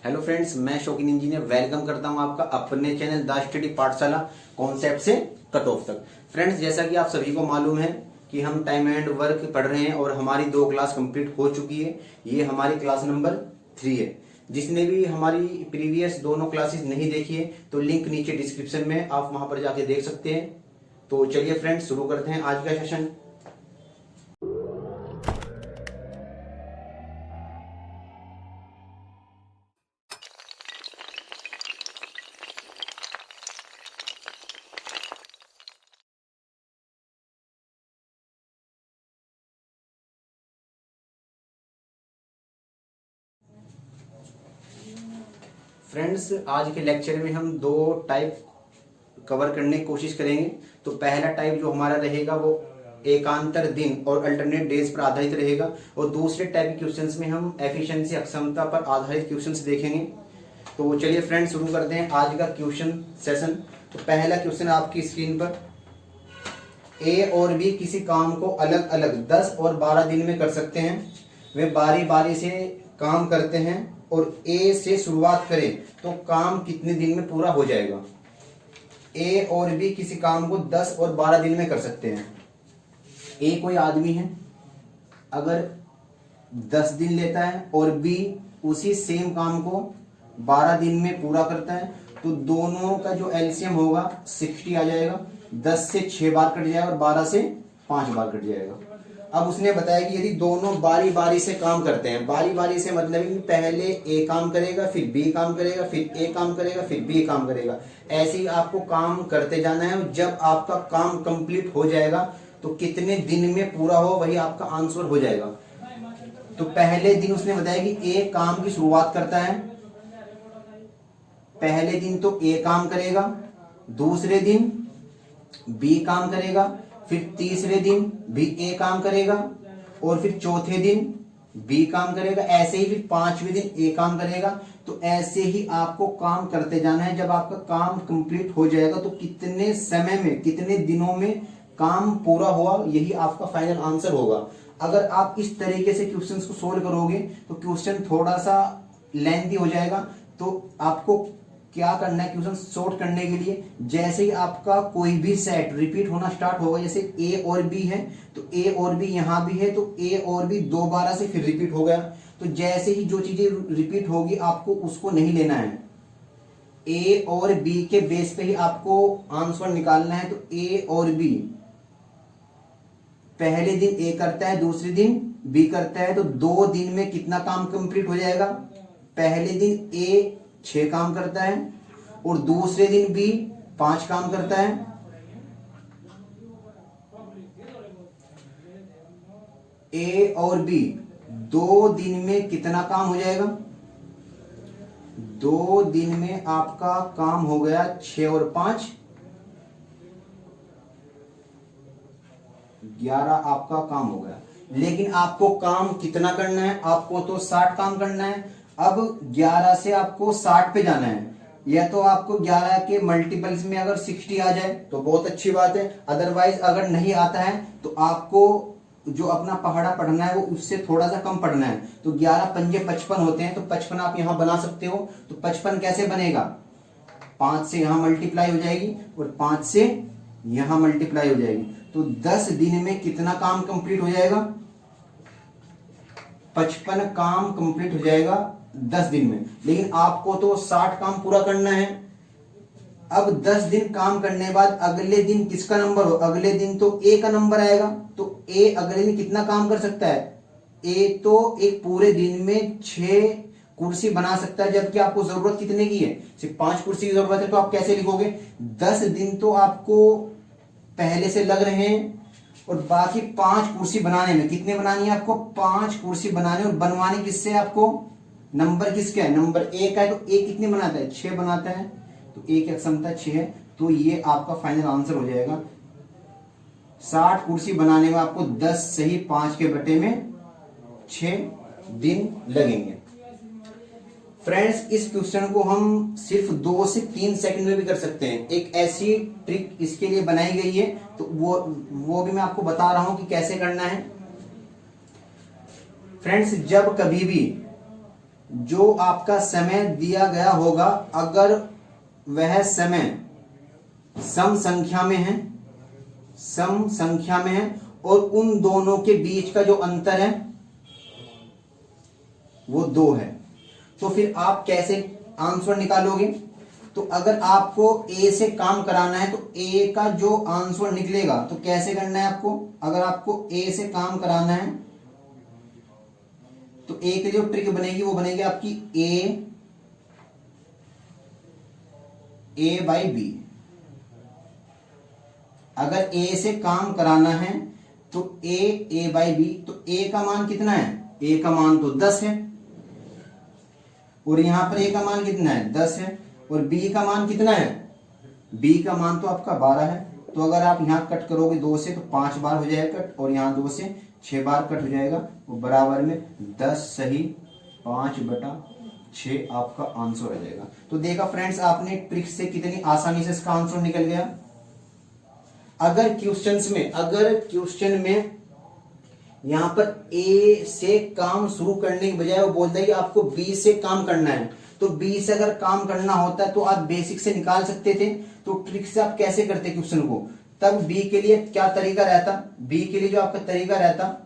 Hello friends, मैं शौकीन engineer welcome करता हूं आपका अपने चैनल द स्टडी पाठशाला कॉन्सेप्ट से कट ऑफ तक। फ्रेंड्स, जैसा कि आप सभी को मालूम है कि हम टाइम एंड वर्क पढ़ रहे हैं और हमारी 2 क्लास कंप्लीट हो चुकी है। ये हमारी क्लास नंबर 3 है। जिसने भी हमारी प्रीवियस दोनों क्लासेस नहीं देखी है तो लिंक नीचे डिस्क्रिप्शन में आप वहां पर जाके देख सकते हैं। तो चलिए फ्रेंड्स, शुरू करते हैं आज का सेशन। फ्रेंड्स, आज के लेक्चर में हम 2 टाइप कवर करने की कोशिश करेंगे। तो पहला टाइप जो हमारा रहेगा वो एकांतर दिन और अल्टरनेट डेज पर आधारित रहेगा, और दूसरे टाइप के क्वेश्चंस में हम एफिशिएंसी अक्षमता पर आधारित क्वेश्चंस देखेंगे। तो चलिए फ्रेंड्स, शुरू करते हैं आज का क्वेश्चन सेशन। तो पहला क्वेश्चन आपकी स्क्रीन पर, ए और बी किसी काम को अलग अलग 10 और 12 दिन में कर सकते हैं। वे बारी बारी से काम करते हैं और ए से शुरुआत करें तो काम कितने दिन में पूरा हो जाएगा। ए और बी किसी काम को 10 और 12 दिन में कर सकते हैं। ए कोई आदमी है, अगर 10 दिन लेता है और बी उसी सेम काम को 12 दिन में पूरा करता है तो दोनों का जो एलसीएम होगा 60 आ जाएगा। 10 से 6 बार कट जाएगा और 12 से 5 बार कट जाएगा। अब उसने बताया कि यदि दोनों बारी बारी से काम करते हैं, बारी बारी से मतलब कि पहले ए काम करेगा, फिर बी काम करेगा, फिर ए काम करेगा, फिर बी काम करेगा, ऐसे ही आपको काम करते जाना है। जब आपका काम कंप्लीट हो जाएगा तो कितने दिन में पूरा हो वही आपका आंसर हो जाएगा। तो पहले दिन उसने बताया कि ए काम की शुरुआत करता है। पहले दिन तो ए काम करेगा, दूसरे दिन बी काम करेगा, फिर तीसरे दिन भी ए काम करेगा और फिर चौथे दिन बी काम करेगा। ऐसे ही फिर 5वें दिन ए काम करेगा। तो ऐसे ही आपको काम करते जाना है। जब आपका काम कंप्लीट हो जाएगा तो कितने समय में, कितने दिनों में काम पूरा हुआ, यही आपका फाइनल आंसर होगा। अगर आप इस तरीके से क्वेश्चंस को सोल्व करोगे तो क्वेश्चन थोड़ा सा लेंथी हो जाएगा। तो आपको क्या करना है क्वेश्चन सॉर्ट करने के लिए, जैसे ही आपका कोई भी सेट रिपीट होना स्टार्ट होगा, जैसे ए और बी है तो ए और बी यहां भी है तो ए और बी दोबारा से फिर रिपीट हो गया। तो जैसे ही जो चीजें रिपीट होगी आपको उसको नहीं लेना है। ए और बी के बेस पे ही आपको आंसर निकालना है। तो ए और बी, पहले दिन ए करता है, दूसरे दिन बी करता है, तो 2 दिन में कितना काम कंप्लीट हो जाएगा। पहले दिन ए 6 काम करता है और दूसरे दिन बी 5 काम करता है। ए और बी 2 दिन में कितना काम हो जाएगा। 2 दिन में आपका काम हो गया 6 और 5 11 आपका काम हो गया। लेकिन आपको काम कितना करना है, आपको तो 60 काम करना है। अब 11 से आपको 60 पे जाना है। या तो आपको 11 के मल्टीपल्स में अगर 60 आ जाए तो बहुत अच्छी बात है, अदरवाइज अगर नहीं आता है तो आपको जो अपना पहाड़ा पढ़ना है वो उससे थोड़ा सा कम पढ़ना है। तो 11 पंजे 55 होते हैं, तो 55 आप यहां बना सकते हो। तो 55 कैसे बनेगा, 5 से यहां मल्टीप्लाई हो जाएगी और 5 से यहां मल्टीप्लाई हो जाएगी। तो 10 दिन में कितना काम कंप्लीट हो जाएगा, 55 काम कंप्लीट हो जाएगा 10 दिन में। लेकिन आपको तो 60 काम पूरा करना है। अब 10 दिन काम करने के बाद अगले दिन किसका नंबर हो, अगले दिन तो ए का नंबर आएगा। तो ए अगले दिन कितना काम कर सकता है, ए तो एक पूरे दिन में 6 कुर्सी बना सकता है, जबकि आपको जरूरत कितने की है, सिर्फ 5 कुर्सी की जरूरत है। तो आप कैसे लिखोगे, 10 दिन तो आपको पहले से लग रहे हैं और बाकी 5 कुर्सी बनाने में कितने बनानी है आपको, 5 कुर्सी बनाने, और बनवाने किससे आपको, नंबर किसका है, नंबर ए का है। तो ए कितने बनाता है, 6 बनाता है। तो ए की अक्षमता 6 है। तो ये आपका फाइनल आंसर हो जाएगा। 60 कुर्सी बनाने में आपको 10 से ही 5 के बटे में 6 दिन लगेंगे। फ्रेंड्स, इस क्वेश्चन को हम सिर्फ 2 से 3 सेकंड में भी कर सकते हैं। एक ऐसी ट्रिक इसके लिए बनाई गई है, तो वो भी मैं आपको बता रहा हूं कि कैसे करना है। फ्रेंड्स, जब कभी भी जो आपका समय दिया गया होगा, अगर वह समय सम संख्या में है और उन दोनों के बीच का जो अंतर है वो 2 है, तो फिर आप कैसे आंसर निकालोगे? तो अगर आपको ए से काम कराना है तो ए का जो आंसर निकलेगा तो कैसे करना है आपको? अगर आपको ए से काम कराना है तो ए की जो ट्रिक बनेगी वो बनेगी आपकी ए बाई बी। अगर ए से काम कराना है तो ए बाई बी, तो ए का मान कितना है? ए का मान तो 10 है और यहां पर ए का मान कितना है? 10 है। और बी का मान कितना है? बी का मान तो आपका 12 है। तो अगर आप यहां कट करोगे 2 से तो 5 बार हो जाएगा कट, और यहां 2 से 6 बार कट हो जाएगा, वो बराबर में 10 सही 5/6 आपका आंसर हो जाएगा। तो देखा फ्रेंड्स आपने ट्रिक से कितनी आसानी से इसका आंसर निकल गया। अगर क्वेश्चन में यहां पर ए से काम शुरू करने के बजाय वो बोलता है कि आपको बी से काम करना है, तो बी से अगर काम करना होता तो आप बेसिक से निकाल सकते थे। तो ट्रिक से आप कैसे करते क्वेश्चन को? तब बी के लिए क्या तरीका रहता? बी के लिए जो आपका तरीका रहता,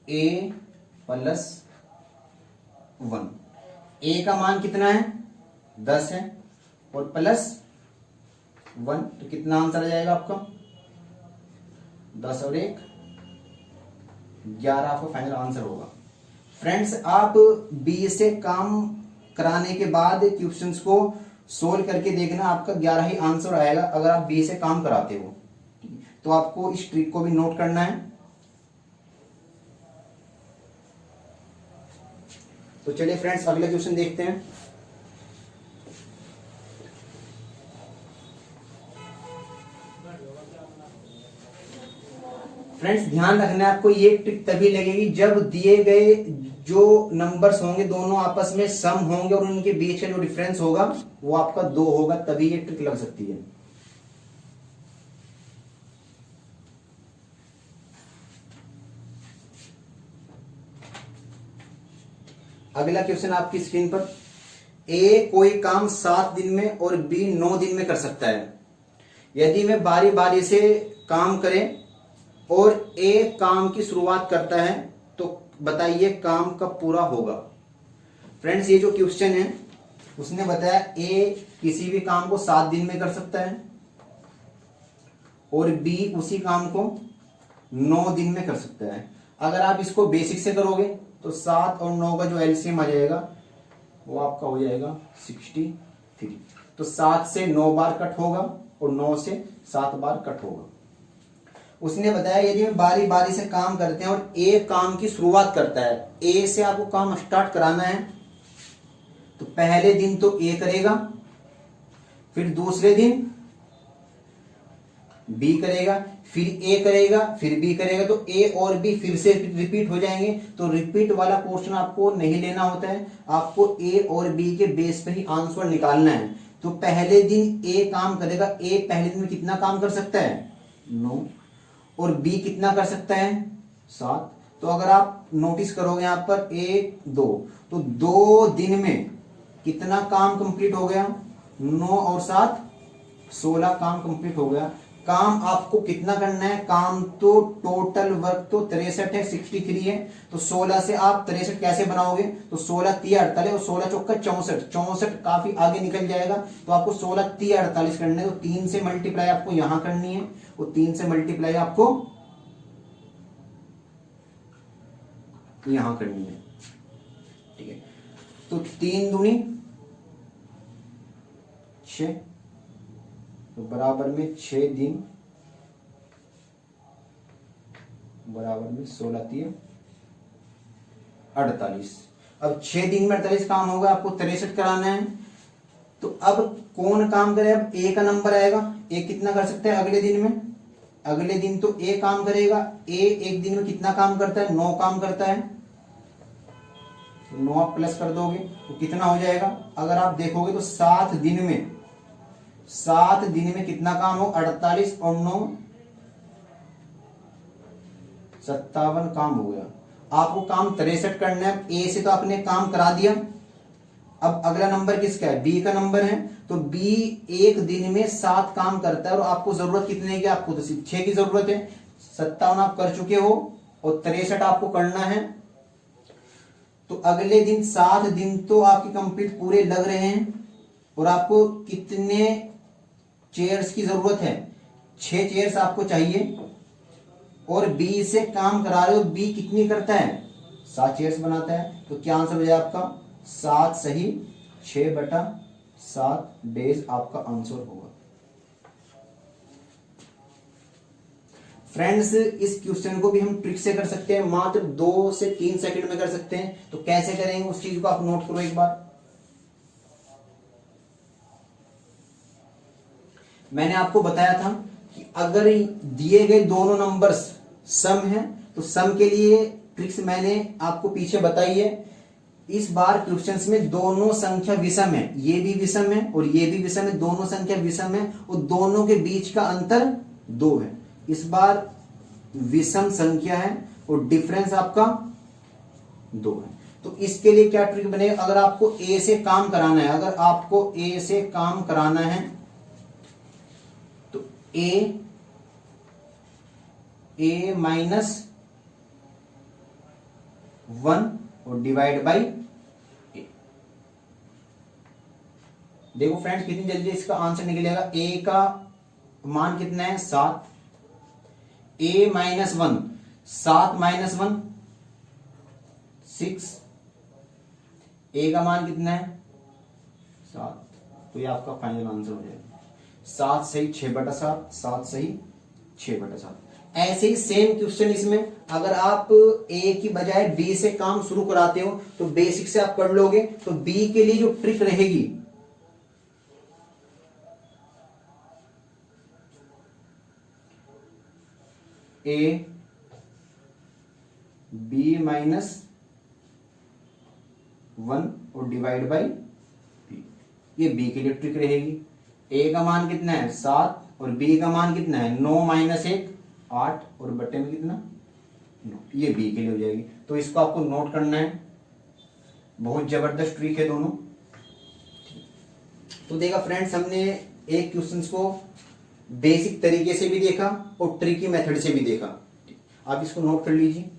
a + 1, ए का मान कितना है? 10 है और +1, तो कितना आंसर आ जाएगा आपका? 10 और 1 11 आपका फाइनल आंसर होगा। फ्रेंड्स आप बी से काम कराने के बाद क्वेश्चंस को सोल्व करके देखना, आपका 11 ही आंसर आएगा अगर आप बी से काम कराते हो। तो आपको इस ट्रिक को भी नोट करना है। तो चलिए फ्रेंड्स अगले क्वेश्चन देखते हैं। फ्रेंड्स ध्यान रखना है आपको, ये ट्रिक तभी लगेगी जब दिए गए जो नंबर्स होंगे दोनों आपस में सम होंगे और उनके बीच का जो डिफरेंस होगा वो आपका 2 होगा, तभी ये ट्रिक लग सकती है। अगला क्वेश्चन आपकी स्क्रीन पर, ए कोई काम 7 दिन में और बी 9 दिन में कर सकता है। यदि मैं बारी बारी से काम करें और ए काम की शुरुआत करता है तो बताइए काम कब पूरा होगा। फ्रेंड्स ये जो क्वेश्चन है उसने बताया ए किसी भी काम को 7 दिन में कर सकता है और बी उसी काम को 9 दिन में कर सकता है। अगर आप इसको बेसिक से करोगे तो 7 और 9 का जो एलसीएम आ जाएगा वो आपका हो जाएगा 63। तो 7 से 9 बार कट होगा और 9 से 7 बार कट होगा। उसने बताया यदि हम बारी बारी से काम करते हैं और ए काम की शुरुआत करता है, ए से आपको काम स्टार्ट कराना है, तो पहले दिन तो ए करेगा, फिर दूसरे दिन बी करेगा, फिर ए करेगा, फिर बी करेगा, तो ए और बी फिर से रिपीट हो जाएंगे। तो रिपीट वाला पोर्शन आपको नहीं लेना होता है, आपको ए और बी के बेस पर ही आंसर निकालना है। तो पहले दिन ए काम करेगा, ए पहले दिन में कितना काम कर सकता है? 9। और बी कितना कर सकता है? 7। तो अगर आप नोटिस करोगे यहां पर 1 2, तो 2 दिन में कितना काम कंप्लीट हो गया? 9 और 7 16 काम कंप्लीट हो गया। काम आपको कितना करना है? काम तो टोटल वर्क तो 63 है, 63 है, तो 16 से आप 63 कैसे बनाओगे? तो 16 3 48 और 16 चौका 64, 64 काफी आगे निकल जाएगा। तो आपको 16 3 48 करना है, तो 3 से मल्टीप्लाई आपको यहां करनी है, वो 3 से मल्टीप्लाई आपको यहां करनी है। ठीक है, तो 3 दूनी 6, तो बराबर में 6 दिन बराबर में 16 3 48। अब 6 दिन में 48 काम होगा, आपको 63 कराना है। तो अब कौन काम करे? अब ए का नंबर आएगा, ए कितना कर सकता है अगले दिन में? अगले दिन तो ए काम करेगा। ए एक दिन में कितना काम करता है? 9 काम करता है। 9 प्लस कर दोगे तो कितना हो जाएगा? अगर आप देखोगे तो 7 दिन में कितना काम हो? 48 और 9 57 काम हो गया। आपको काम 63 करना है। ए से तो आपने काम करा दिया। अब अगला नंबर किसका है? बी का नंबर है। तो बी एक दिन में 7 काम करता है और आपको जरूरत कितने की? आपको तो सिर्फ 6 की जरूरत है। 57 आप कर चुके हो और 63 आपको करना है। तो अगले दिन 7 दिन तो आपके कंप्लीट पूरे लग रहे हैं। और आपको कितने चेयर्स की जरूरत है? 6 चेयर्स आपको चाहिए। और बी से काम करा रहे हो। बी कितनी करता है? 7 चेयर्स बनाता है। तो क्या आंसर हो जाए आपका? 7 सही 6/7 डेज आपका आंसर होगा। फ्रेंड्स, इस क्वेश्चन को भी हम ट्रिक से कर सकते हैं, मात्र 2 से 3 सेकंड में कर सकते हैं। तो कैसे करेंगे उस चीज को आप नोट करो एक बार। मैंने आपको बताया था कि अगर दिए गए दोनों नंबर्स सम है तो सम के लिए ट्रिक्स मैंने आपको पीछे बताई है। इस बार क्वेश्चंस में दोनों संख्या विषम है, ये भी विषम है और ये भी विषम है। दोनों संख्या विषम है और दोनों के बीच का अंतर 2 है। इस बार विषम संख्या है और डिफरेंस आपका 2 है। तो इसके लिए क्या ट्रिक बनेगा? अगर आपको ए से काम कराना है, अगर आपको ए से काम कराना है तो ए -1 और डिवाइड बाई ए। देखो फ्रेंड्स कितनी जल्दी इसका आंसर निकलेगा। ए का मान कितना है? 7। a -1 7 -1 6। a का मान कितना है? 7। तो ये आपका फाइनल आंसर हो जाएगा। 7 सही 6/7, 7 सही 6/7। ऐसे ही सेम क्वेश्चन इसमें अगर आप ए की बजाय बी से काम शुरू कराते हो तो बेसिक से आप कर लोगे। तो बी के लिए जो ट्रिक रहेगी, ए बी -1 और डिवाइड बाई बी, ये बी के लिए ट्रिक रहेगी। ए का मान कितना है? 7 और बी का मान कितना है? 9 - 1 8 और बटे में कितना? 9। ये बी के लिए हो जाएगी। तो इसको आपको नोट करना है। बहुत जबरदस्त ट्रिक है दोनों। तो देखा फ्रेंड्स, हमने एक क्वेश्चंस को बेसिक तरीके से भी देखा और ट्रिकी मेथड से भी देखा। आप इसको नोट कर लीजिए।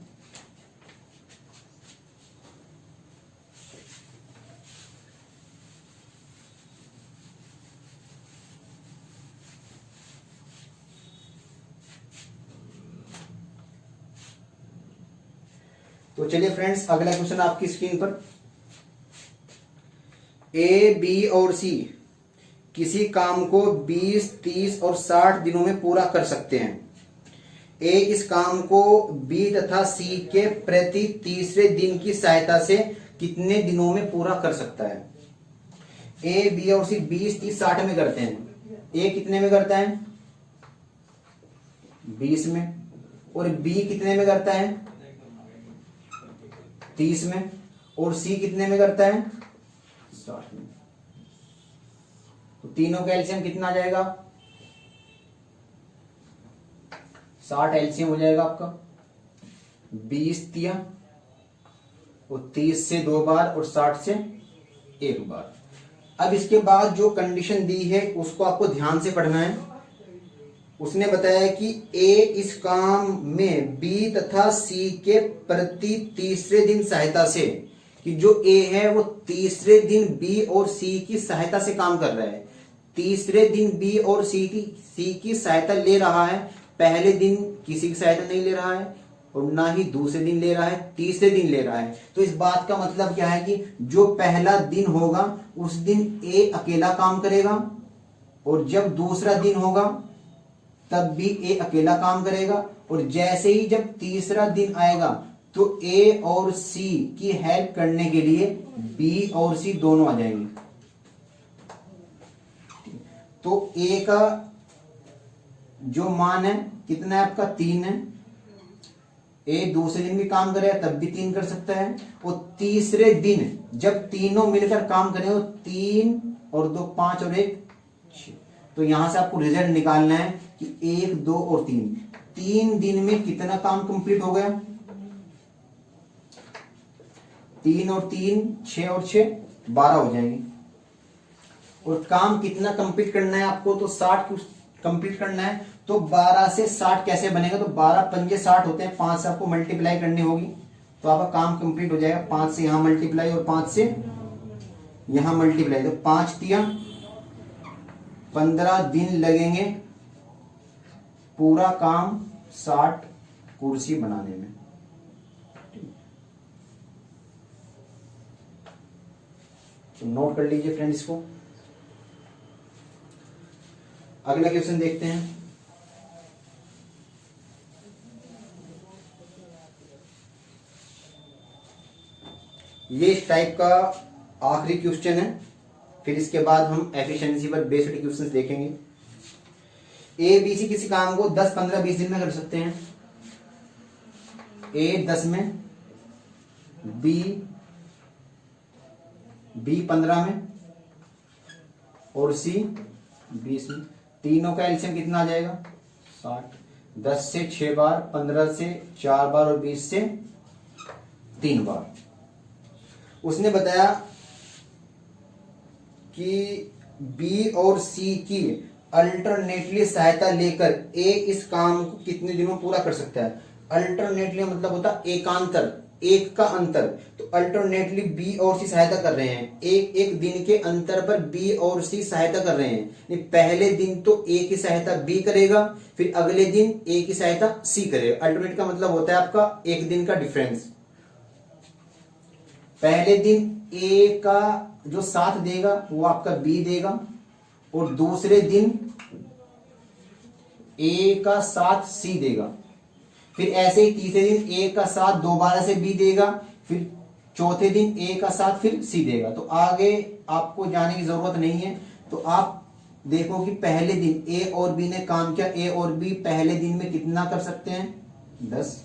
तो चलिए फ्रेंड्स, अगला क्वेश्चन आपकी स्क्रीन पर। ए, बी और सी किसी काम को 20, 30 और 60 दिनों में पूरा कर सकते हैं। ए इस काम को बी तथा सी के प्रति तीसरे दिन की सहायता से कितने दिनों में पूरा कर सकता है? ए, बी और सी 20, 30, 60 में करते हैं। ए कितने में करता है? 20 में। और बी कितने में करता है? 30 में। और सी कितने में करता है? 60 में। तो तीनों का एलसीएम कितना आ जाएगा? 60 एलसीएम हो जाएगा आपका। 20 तिया और 30 से 2 बार और 60 से 1 बार। अब इसके बाद जो कंडीशन दी है उसको आपको ध्यान से पढ़ना है। उसने बताया कि ए इस काम में बी तथा सी के प्रति तीसरे दिन सहायता से, कि जो ए है वो तीसरे दिन बी और सी की सहायता से काम कर रहा है। तीसरे दिन बी और सी की सहायता ले रहा है। पहले दिन किसी की सहायता नहीं ले रहा है और ना ही दूसरे दिन ले रहा है, तीसरे दिन ले रहा है। तो इस बात का मतलब क्या है कि जो पहला दिन होगा उस दिन ए अकेला काम करेगा और जब दूसरा दिन होगा तब भी ए अकेला काम करेगा। और जैसे ही जब तीसरा दिन आएगा तो ए और सी की हेल्प करने के लिए बी और सी दोनों आ जाएंगे। तो ए का जो मान है कितना है आपका? 3 है। ए दूसरे दिन भी काम करेगा तब भी 3 कर सकता है। और तीसरे दिन जब तीनों मिलकर काम करें तो 3 और 2 5 और 1 6। तो यहां से आपको रिजल्ट निकालना है कि 1, 2 और 3 3 दिन में कितना काम कंप्लीट हो गया? 3 और 3 6 और 6 12 हो जाएंगे। और काम कितना कंप्लीट करना है आपको? तो 60 कंप्लीट करना है। तो 12 से 60 कैसे बनेगा? तो 12 पंजे 60 होते हैं, 5 से आपको मल्टीप्लाई करनी होगी तो आपका काम कंप्लीट हो जाएगा। 5 से यहां मल्टीप्लाई और 5 से यहां मल्टीप्लाई, तो 5 तिया 15 दिन लगेंगे पूरा काम 60 कुर्सी बनाने में। तो नोट कर लीजिए फ्रेंड्स इसको। अगला क्वेश्चन देखते हैं। ये इस टाइप का आखिरी क्वेश्चन है, फिर इसके बाद हम एफिशिएंसी पर बेस्ड क्वेश्चंस देखेंगे। ए बी सी किसी काम को 10 15 20 दिन में कर सकते हैं। ए 10 में, बी 15 में और सी 20 में। तीनों का एलसीएम कितना आ जाएगा? 60। 10 से 6 बार, 15 से 4 बार और 20 से 3 बार। उसने बताया कि बी और सी की अल्टरनेटली सहायता लेकर ए इस काम को कितने दिनों में पूरा कर सकता है? अल्टरनेटली मतलब होता है एकांतर, एक का अंतर। तो अल्टरनेटली बी और सी सहायता कर रहे हैं, एक एक दिन के अंतर पर बी और सी सहायता कर रहे हैं। पहले दिन तो ए की सहायता बी करेगा, फिर अगले दिन ए की सहायता सी करेगा। अल्टरनेट का मतलब होता है आपका एक दिन का डिफरेंस। पहले दिन ए का जो साथ देगा वो आपका बी देगा, और दूसरे दिन ए का साथ सी देगा। फिर ऐसे ही तीसरे दिन ए का साथ दोबारा से बी देगा, फिर चौथे दिन ए का साथ फिर सी देगा। तो आगे आपको जाने की जरूरत नहीं है। तो आप देखो कि पहले दिन ए और बी ने काम किया, ए और बी पहले दिन में कितना कर सकते हैं? 10।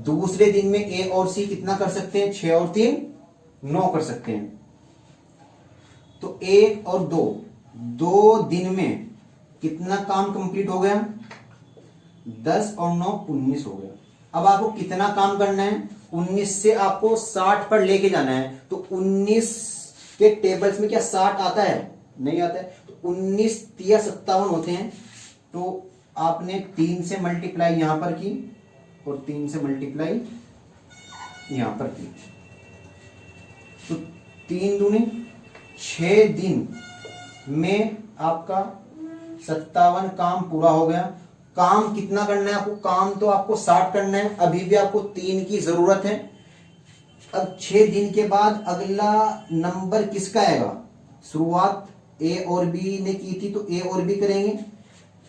दूसरे दिन में ए और सी कितना कर सकते हैं? 6 और 3 9 कर सकते हैं। तो 1 और 2 दिन में कितना काम कंप्लीट हो गया? 10 और 9 19 हो गया। अब आपको कितना काम करना है? 19 से आपको 60 पर लेके जाना है। तो 19 के टेबल्स में क्या 60 आता है? नहीं आता है। तो 19 तिया 57 होते हैं। तो आपने 3 से मल्टीप्लाई यहां पर की और 3 से मल्टीप्लाई यहां पर की। तो 3 दूनी 6 दिन में आपका 57 काम पूरा हो गया। काम कितना करना है आपको? काम तो आपको 60 करना है। अभी भी आपको 3 की जरूरत है। अब 6 दिन के बाद अगला नंबर किसका आएगा? शुरुआत ए और बी ने की थी तो ए और बी करेंगे।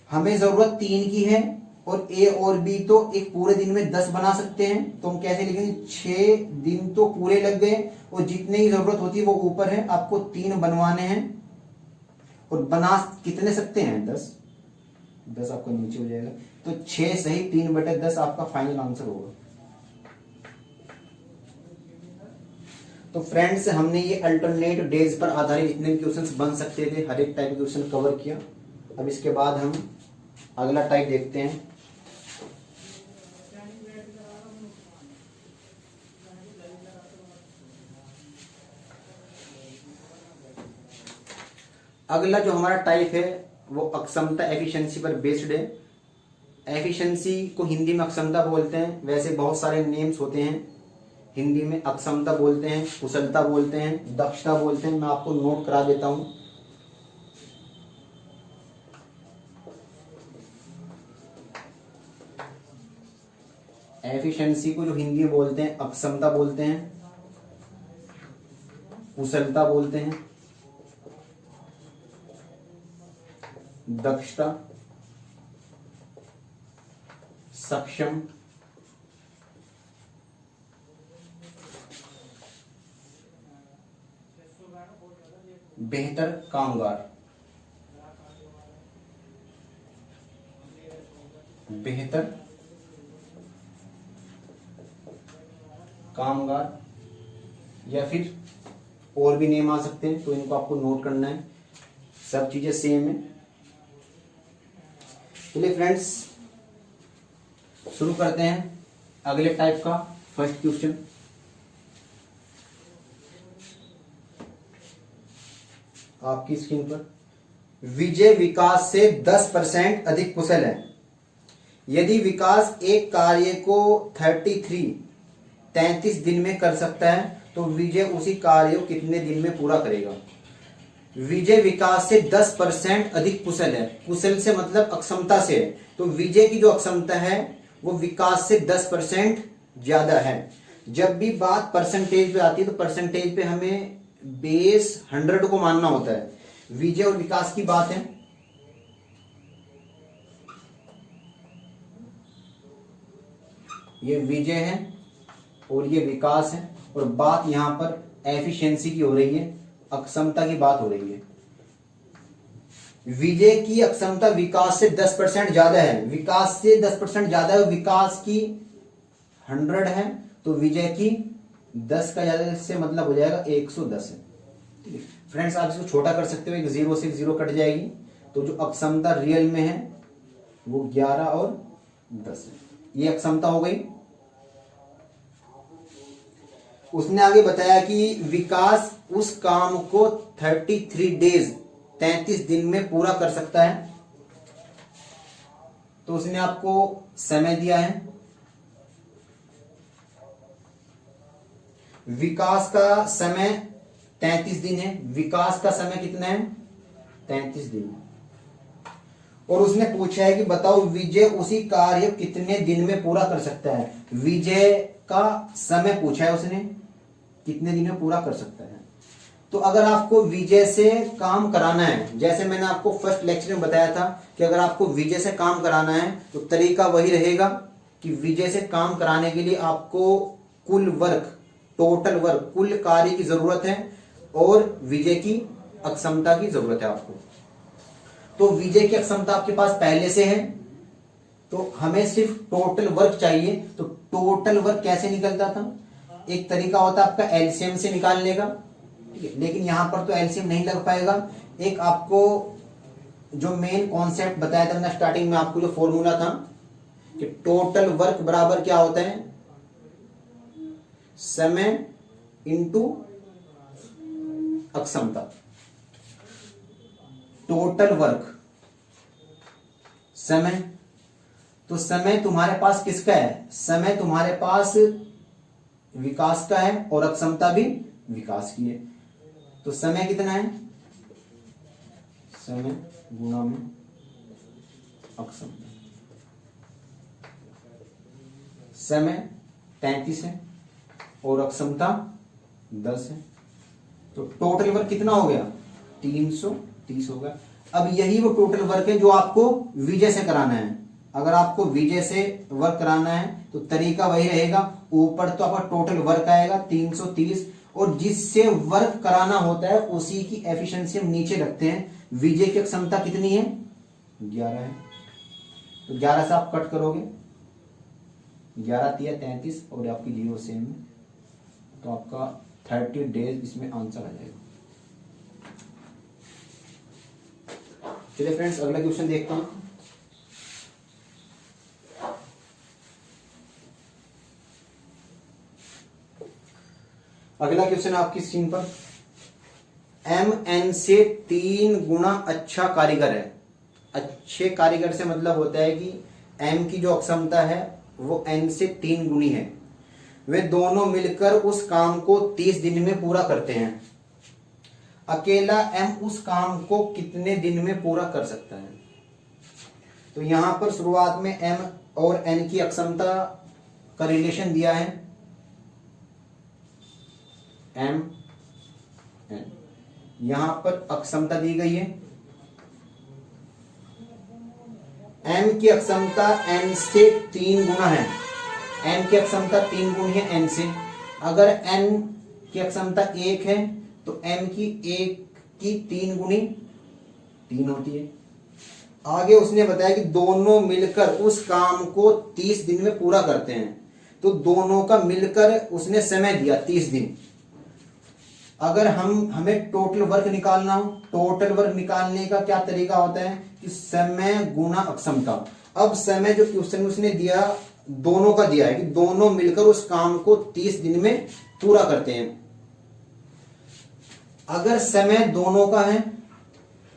हमें जरूरत 3 की है और ए और बी तो एक पूरे दिन में 10 बना सकते हैं। तो हम कैसे लिखेंगे? 6 दिन तो पूरे लग गए और जितने की जरूरत होती है वो ऊपर है। आपको 3 बनवाने हैं और बना कितने सकते हैं? 10 आपका नीचे हो जाएगा। तो 6 सही 3/10 आपका फाइनल आंसर होगा। तो फ्रेंड्स, हमने ये अल्टरनेट डेज पर आधारित इतने क्वेश्चंस बन सकते थे, हर एक टाइप का क्वेश्चन कवर किया। अब इसके बाद हम अगला टाइप देखते हैं। अगला जो हमारा टाइप है वो अक्षमता एफिशिएंसी पर बेस्ड है। एफिशिएंसी को हिंदी में अक्षमता बोलते हैं। वैसे बहुत सारे नेम्स होते हैं, हिंदी में अक्षमता बोलते हैं, कुशलता बोलते हैं, दक्षता बोलते हैं। मैं आपको नोट करा देता हूं। एफिशिएंसी को जो हिंदी में बोलते हैं अक्षमता बोलते हैं, कुशलता बोलते हैं, दक्षता, सक्षम, बेहतर कामगार, बेहतर कामगार, या फिर और भी नेम आ सकते हैं। तो इनको आपको नोट करना है। सब चीजें सेम है। चलिए फ्रेंड्स, शुरू करते हैं अगले टाइप का फर्स्ट क्वेश्चन। आपकी स्क्रीन पर, विजय विकास से 10% अधिक कुशल है। यदि विकास एक कार्य को 33 दिन में कर सकता है तो विजय उसी कार्य को कितने दिन में पूरा करेगा। विजय विकास से 10% अधिक कुशल है। कुशल से मतलब अक्षमता से है, तो विजय की जो अक्षमता है वो विकास से 10% ज्यादा है। जब भी बात परसेंटेज पे आती है तो परसेंटेज पे हमें बेस 100 को मानना होता है। विजय और विकास की बात है, ये विजय है और ये विकास है, और बात यहां पर एफिशिएंसी की हो रही है, अक्षमता की बात हो रही है। विजय की अक्षमता विकास से 10% ज्यादा है, विकास से 10% ज्यादा है। विकास की 100 है तो विजय की 10 का ज्यादा से मतलब हो जाएगा 110 है। फ्रेंड्स आप इसको छोटा कर सकते हो, एक 0 से 0 कट जाएगी, तो जो अक्षमता रियल में है वो 11 और 10 है। ये अक्षमता हो गई। उसने आगे बताया कि विकास उस काम को 33 दिन में पूरा कर सकता है। तो उसने आपको समय दिया है, विकास का समय 33 दिन है। विकास का समय कितना है? 33 दिन। और उसने पूछा है कि बताओ विजय उसी कार्य कितने दिन में पूरा कर सकता है। विजय का समय पूछा है उसने, कितने दिन में पूरा कर सकता है। तो अगर आपको विजय से काम कराना है, जैसे मैंने आपको फर्स्ट लेक्चर में बताया था कि अगर आपको विजय से काम कराना है तो तरीका वही रहेगा कि विजय से काम कराने के लिए आपको कुल वर्क, टोटल वर्क, कुल कार्य की जरूरत है और विजय की अक्षमता की जरूरत है आपको। तो विजय की अक्षमता आपके पास पहले से है, तो हमें सिर्फ टोटल वर्क चाहिए। तो टोटल वर्क कैसे निकलता था? एक तरीका होता है आपका एलसीएम से निकालने का, ठीक है, लेकिन यहां पर तो एलसीएम नहीं लग पाएगा। एक आपको जो मेन कॉन्सेप्ट बताया था मैंने स्टार्टिंग में, आपको जो फॉर्मूला था कि टोटल वर्क बराबर क्या होता है, समय इंटू अक्षमता। टोटल वर्क समय, तो समय तुम्हारे पास किसका है? समय तुम्हारे पास विकास का है और अक्षमता भी विकास की है। तो समय कितना है? समय गुणा में अक्षमता। समय 33 है और अक्षमता 10 है, तो टोटल वर्क कितना हो गया? 330 हो गया। अब यही वो टोटल वर्क है जो आपको विजय से कराना है। अगर आपको विजय से वर्क कराना है तो तरीका वही रहेगा, ऊपर तो आपका टोटल वर्क आएगा 330, और जिससे वर्क कराना होता है उसी की एफिशिएंसी हम नीचे रखते हैं। विजय की क्षमता कितनी है? 11 है, तो 11 से आप कट करोगे, 11 तिया 33 और आपकी 0 सेम है, तो आपका 30 डेज इसमें आंसर आ जाएगा। चलिए फ्रेंड्स अगला क्वेश्चन देखता हूं। अगला क्वेश्चन आपकी स्क्रीन पर, एम एन से 3 गुना अच्छा कारीगर है। अच्छे कारीगर से मतलब होता है कि एम की जो अक्षमता है वो एन से 3 गुनी है। वे दोनों मिलकर उस काम को 30 दिन में पूरा करते हैं। अकेला एम उस काम को कितने दिन में पूरा कर सकता है। तो यहां पर शुरुआत में एम और एन की अक्षमता का रिलेशन दिया है, एम एन, यहां पर अक्षमता दी गई है। एम की अक्षमता एन से 3 गुना है, एन की अक्षमता 3 गुनी है एन से। अगर एन की अक्षमता 1 है तो एम की 1 की 3 गुनी 3 होती है। आगे उसने बताया कि दोनों मिलकर उस काम को 30 दिन में पूरा करते हैं, तो दोनों का मिलकर उसने समय दिया 30 दिन। अगर हमें टोटल वर्क निकालना हो, टोटल वर्क निकालने का क्या तरीका होता है कि समय गुना अक्षमता। अब समय जो क्वेश्चन उसने दिया दोनों का दिया है कि दोनों मिलकर उस काम को 30 दिन में पूरा करते हैं। अगर समय दोनों का है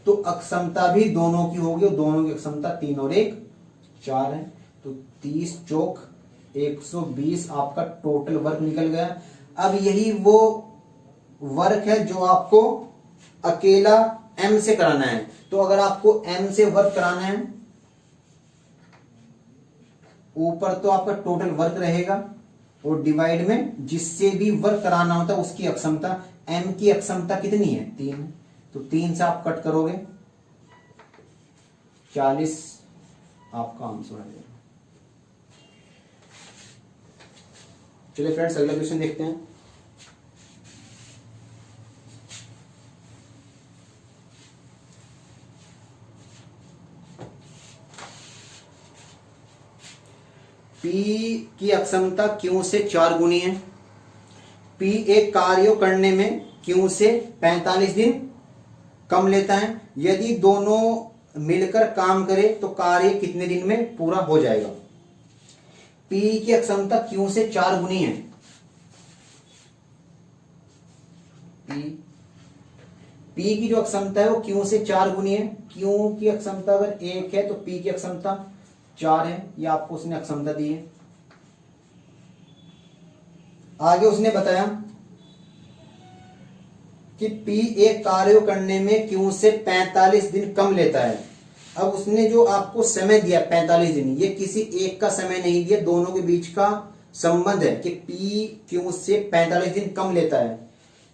तो अक्षमता भी दोनों की होगी, और दोनों की अक्षमता 3 और 1 4 है। तो 30 चौक 120 आपका टोटल वर्क निकल गया। अब यही वो वर्क है जो आपको अकेला एम से कराना है। तो अगर आपको एम से वर्क कराना है, ऊपर तो आपका टोटल वर्क रहेगा और डिवाइड में जिससे भी वर्क कराना होता है उसकी अक्षमता। एम की अक्षमता कितनी है? 3। तो 3 से आप कट करोगे 40 आपका आंसर आ जाएगा। चलिए फ्रेंड्स अगला क्वेश्चन देखते हैं। P की अक्षमता Q से 4 गुनी है। P एक कार्य करने में Q से 45 दिन कम लेता है। यदि दोनों मिलकर काम करे तो कार्य कितने दिन में पूरा हो जाएगा? P की अक्षमता Q से 4 गुनी है। P की जो अक्षमता है वो Q से 4 गुनी है। Q की अक्षमता अगर 1 है तो P की अक्षमता 4 है। ये आपको उसने अक्षमता दी है। आगे उसने बताया कि P एक कार्य करने में Q से 45 दिन कम लेता है। अब उसने जो आपको समय दिया 45 दिन, ये किसी एक का समय नहीं दिया, दोनों के बीच का संबंध है कि P Q से 45 दिन कम लेता है।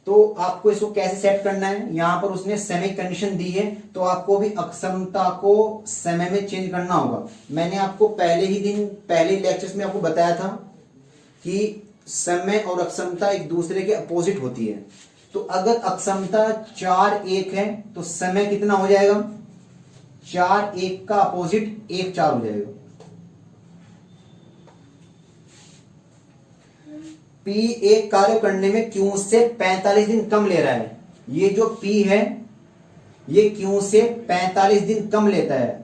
तो आपको इसको कैसे सेट करना है? यहां पर उसने समय कंडीशन दी है तो आपको भी अक्षमता को समय में चेंज करना होगा। मैंने आपको पहले लेक्चर्स में आपको बताया था कि समय और अक्षमता एक दूसरे के अपोजिट होती है। तो अगर अक्षमता 4 1 है तो समय कितना हो जाएगा? 4 1 का अपोजिट 1 4 हो जाएगा। P एक कार्य करने में Q से 45 दिन कम ले रहा है। ये जो P है ये Q से 45 दिन कम लेता है।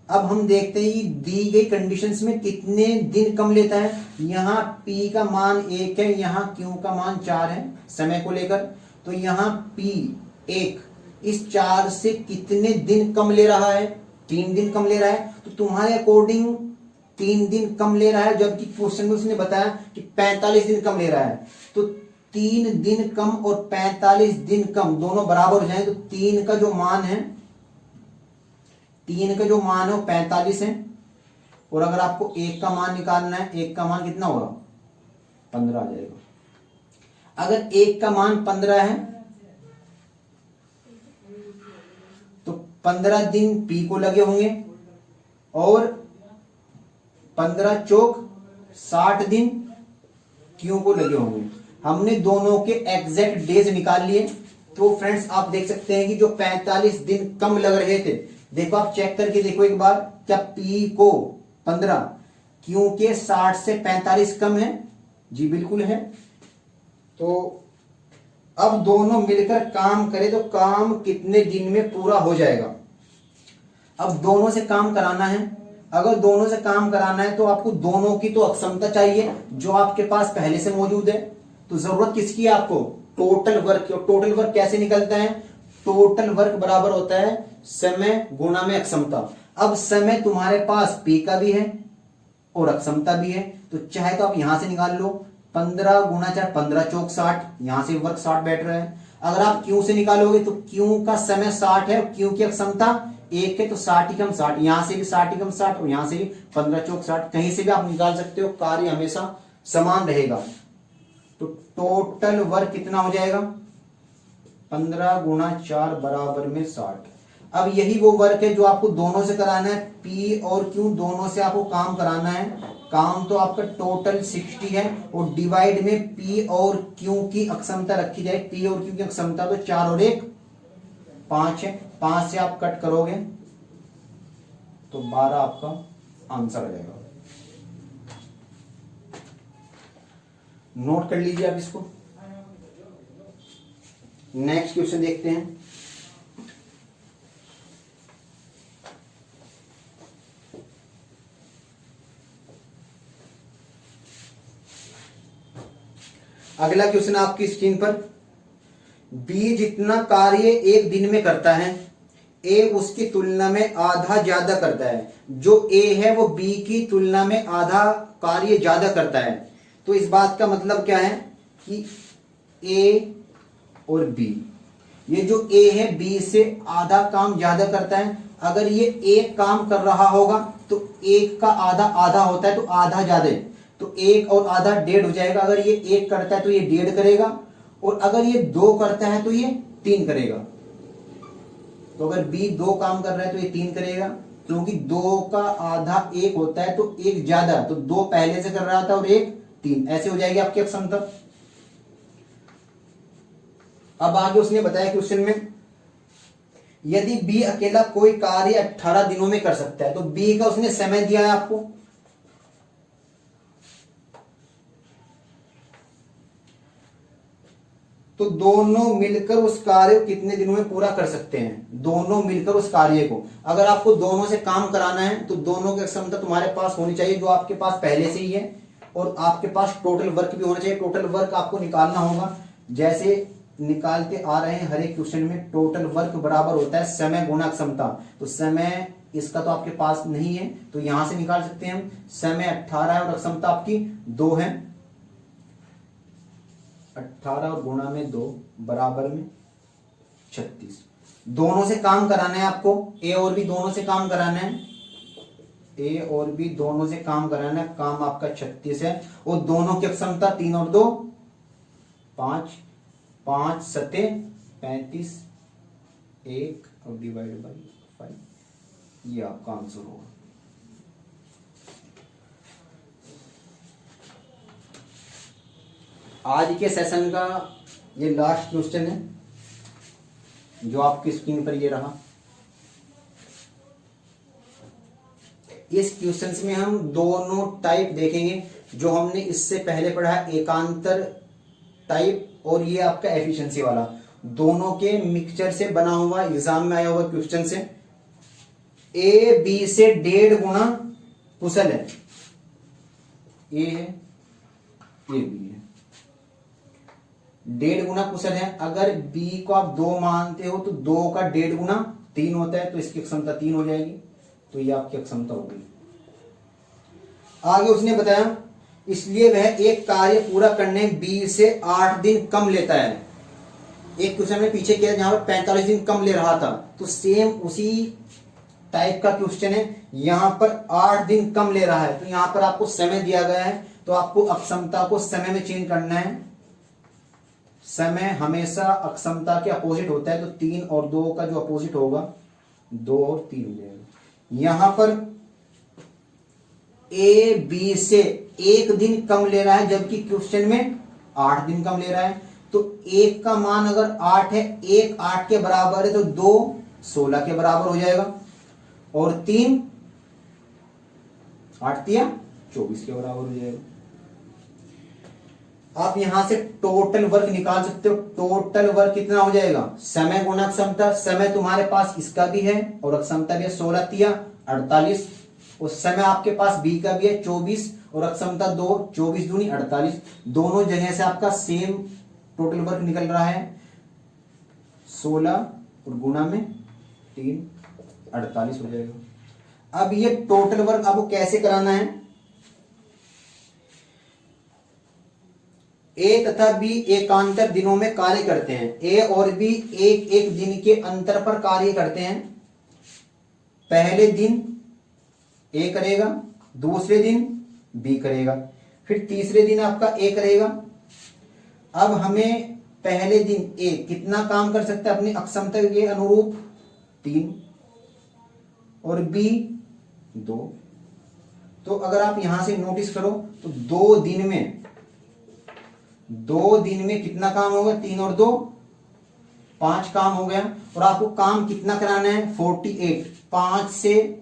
अब हम देखते हैं दी गई कंडीशंस में कितने दिन कम लेता है। यहां P का मान 1 है, यहां Q का मान 4 है समय को लेकर। तो यहां P 1 इस 4 से कितने दिन कम ले रहा है? 3 दिन कम ले रहा है। तो तुम्हारे अकॉर्डिंग 3 दिन कम ले रहा है, जबकि क्वेश्चन में उसने बताया कि 45 दिन कम ले रहा है। तो 3 दिन कम और 45 दिन कम दोनों बराबर हो जाए तो 3 का जो मान है वो 45 है। और अगर आपको 1 का मान निकालना है, 1 का मान कितना होगा? 15 आ जाएगा। अगर 1 का मान 15 है तो 15 दिन P को लगे होंगे और 15 चौक 60 दिन Q को लगे होंगे। हमने दोनों के एग्जैक्ट डेज निकाल लिए। तो फ्रेंड्स आप देख सकते हैं कि जो 45 दिन कम लग रहे थे, देखो आप चेक करके देखो एक बार, क्या P को 15 Q के 60 से 45 कम है? जी बिल्कुल है। तो अब दोनों मिलकर काम करें तो काम कितने दिन में पूरा हो जाएगा? अब दोनों से काम कराना है। अगर दोनों से काम कराना है तो आपको दोनों की तो अक्षमता चाहिए जो आपके पास पहले से मौजूद है। तो जरूरत किसकी है आपको? टोटल वर्क की। और टोटल वर्क कैसे निकलता है? टोटल वर्क बराबर होता है समय गुणा में अक्षमता। अब समय तुम्हारे पास P का भी है और अक्षमता भी है, तो चाहे तो आप यहां से निकाल लो। 15 गुणा 4 15 चौक 60, यहां से वर्क 60 बैठ रहा है। अगर आप Q से निकालोगे तो Q का समय 60 है, Q की अक्षमता 1 है, तो 60 ही कम 60, यहां से भी 60 ही कम 60 और यहां से भी 15 चौक 60, कहीं से भी आप निकाल सकते हो, कार्य हमेशा समान रहेगा। तो टोटल वर्क कितना हो जाएगा? 15 गुणा 4 बराबर में 60। अब यही वो वर्क है जो आपको दोनों से कराना है। P और Q दोनों से आपको काम कराना है। काम तो आपका टोटल 60 है और डिवाइड में P और Q की अक्षमता रखी जाए। P और Q की अक्षमता तो 4 और 1 5 है। 5 से आप कट करोगे तो 12 आपका आंसर आ जाएगा। नोट कर लीजिए आप इसको। नेक्स्ट क्वेश्चन देखते हैं। अगला क्वेश्चन आपकी स्क्रीन पर, बी जितना कार्य एक दिन में करता है ए उसकी तुलना में आधा ज्यादा करता है। जो ए है वो बी की तुलना में आधा कार्य ज्यादा करता है। तो इस बात का मतलब क्या है कि ए और बी, ये जो ए है बी से आधा काम ज्यादा करता है। अगर ये एक काम कर रहा होगा तो एक का आधा आधा होता है, तो आधा ज्यादा है, तो एक और आधा 1.5 हो जाएगा। अगर ये एक करता है तो ये 1.5 करेगा, और अगर ये 2 करता है तो ये 3 करेगा। तो अगर बी 2 काम कर रहा है तो ये 3 करेगा, क्योंकि 2 का आधा 1 होता है, तो 1 ज्यादा, तो 2 पहले से कर रहा था और 1 3, ऐसे हो जाएगी आपकी अक्षमता। अब आगे उसने बताया क्वेश्चन में, यदि बी अकेला कोई कार्य 18 दिनों में कर सकता है, तो बी का उसने समय दिया है आपको। तो दोनों मिलकर उस कार्य को कितने दिनों में पूरा कर सकते हैं, दोनों मिलकर उस कार्य को। अगर आपको दोनों से काम कराना है तो दोनों की क्षमता तुम्हारे पास होनी चाहिए, जो आपके पास पहले से ही है, और आपके पास टोटल वर्क भी होना चाहिए। टोटल वर्क आपको निकालना होगा, जैसे निकालते आ रहे हैं हर एक क्वेश्चन में। टोटल वर्क बराबर होता है समय गुणा क्षमता। तो समय इसका तो आपके पास नहीं है, तो यहां से निकाल सकते हैं हम। समय 18 है और क्षमता आपकी 2 है। 18 और गुणा में 2 बराबर में 36। दोनों से काम कराना है आपको, ए और बी दोनों से काम कराना है, ए और बी दोनों से काम कराना है। काम आपका 36 है, और दोनों की क्षमता 3 और 2 5, 5 सते 35, 1 और डिवाइड बाई 5, ये आपका आंसर होगा। आज के सेशन का ये लास्ट क्वेश्चन है, जो आपकी स्क्रीन पर ये रहा। इस क्वेश्चन में हम दोनों टाइप देखेंगे, जो हमने इससे पहले पढ़ा है, एकांतर टाइप और ये आपका एफिशिएंसी वाला। दोनों के मिक्सचर से बना हुआ, एग्जाम में आया हुआ क्वेश्चन से। ए बी से 1.5 गुना कुशल है, ए है, ये बी है, 1.5 गुना कुशल है। अगर बी को आप 2 मानते हो तो 2 का 1.5 गुना 3 होता है, तो इसकी क्षमता 3 हो जाएगी। तो ये आपकी क्षमता हो गई। आगे उसने बताया, इसलिए वह एक कार्य पूरा करने बी से 8 दिन कम लेता है। एक क्वेश्चन में पीछे किया जहां पर 45 दिन कम ले रहा था, तो सेम उसी टाइप का क्वेश्चन है। यहां पर 8 दिन कम ले रहा है, तो यहां पर आपको समय दिया गया है, तो आपको अक्षमता को समय में चेंज करना है। समय हमेशा अक्षमता के अपोजिट होता है, तो 3 और 2 का जो अपोजिट होगा 2 और 3 हो जाएगा। यहां पर ए बी से 1 दिन कम ले रहा है, जबकि क्वेश्चन में 8 दिन कम ले रहा है। तो 1 का मान अगर 8 है, 1 8 के बराबर है, तो 2 16 के बराबर हो जाएगा, और 3 8 3 24 के बराबर हो जाएगा। आप यहां से टोटल वर्क निकाल सकते हो। टोटल वर्क कितना हो जाएगा, समय गुणा क्षमता। समय तुम्हारे पास इसका भी है और अक्षमता भी है, 16 3 48, और समय आपके पास बी का भी है 24, और अक्षमता 2, 24 दूनी 48। दोनों जगह से आपका सेम टोटल वर्क निकल रहा है, 16 और गुणा में 3 48 हो जाएगा। अब ये टोटल वर्क आपको कैसे कराना है, ए तथा बी एकांतर दिनों में कार्य करते हैं। ए और बी एक एक दिन के अंतर पर कार्य करते हैं। पहले दिन ए करेगा, दूसरे दिन बी करेगा, फिर तीसरे दिन आपका ए करेगा। अब हमें पहले दिन ए कितना काम कर सकता है अपनी अक्षमता के अनुरूप, 3, और बी 2। तो अगर आप यहां से नोटिस करो तो 2 दिन में कितना काम होगा, 3 और 2 5 काम हो गया। और आपको काम कितना कराना है, 48। 5 से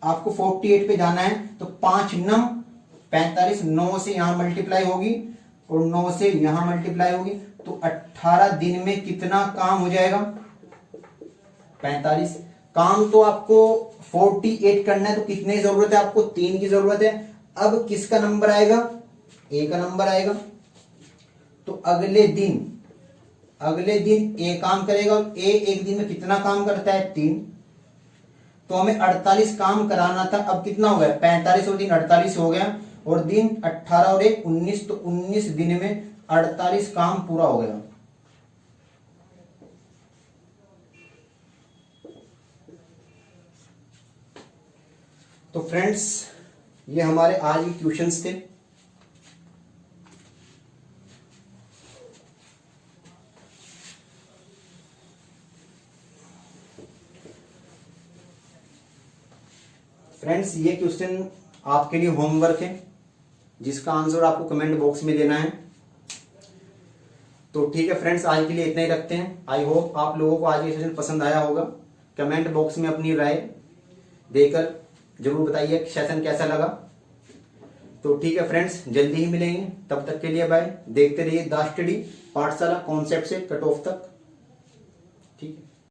आपको 48 पे जाना है, तो 5 9 45, 9 से यहां मल्टीप्लाई होगी और 9 से यहां मल्टीप्लाई होगी, तो 18 दिन में कितना काम हो जाएगा, 45। काम तो आपको 48 करना है, तो कितने की जरूरत है आपको, 3 की जरूरत है। अब किसका नंबर आएगा, ए का नंबर आएगा। तो अगले दिन ए काम करेगा, और ए एक दिन में कितना काम करता है? 3। तो हमें 48 काम कराना था, अब कितना हो गया? 45 और दिन 48 हो गया, और दिन 18 और 1 19, तो 19 दिन में 48 काम पूरा हो गया। तो फ्रेंड्स, ये हमारे आज के क्वेश्चंस थे। फ्रेंड्स, ये क्वेश्चन आपके लिए होमवर्क है, जिसका आंसर आपको कमेंट बॉक्स में देना है। तो ठीक है फ्रेंड्स, आज के लिए इतना ही रखते हैं। आई होप आप लोगों को आज ये सेशन पसंद आया होगा। कमेंट बॉक्स में अपनी राय देकर जरूर बताइए कि सेशन कैसा लगा। तो ठीक है फ्रेंड्स, जल्दी ही मिलेंगे, तब तक के लिए बाय। देखते रहिए द स्टडी पाठशाला, कॉन्सेप्ट से कट ऑफ तक। ठीक है।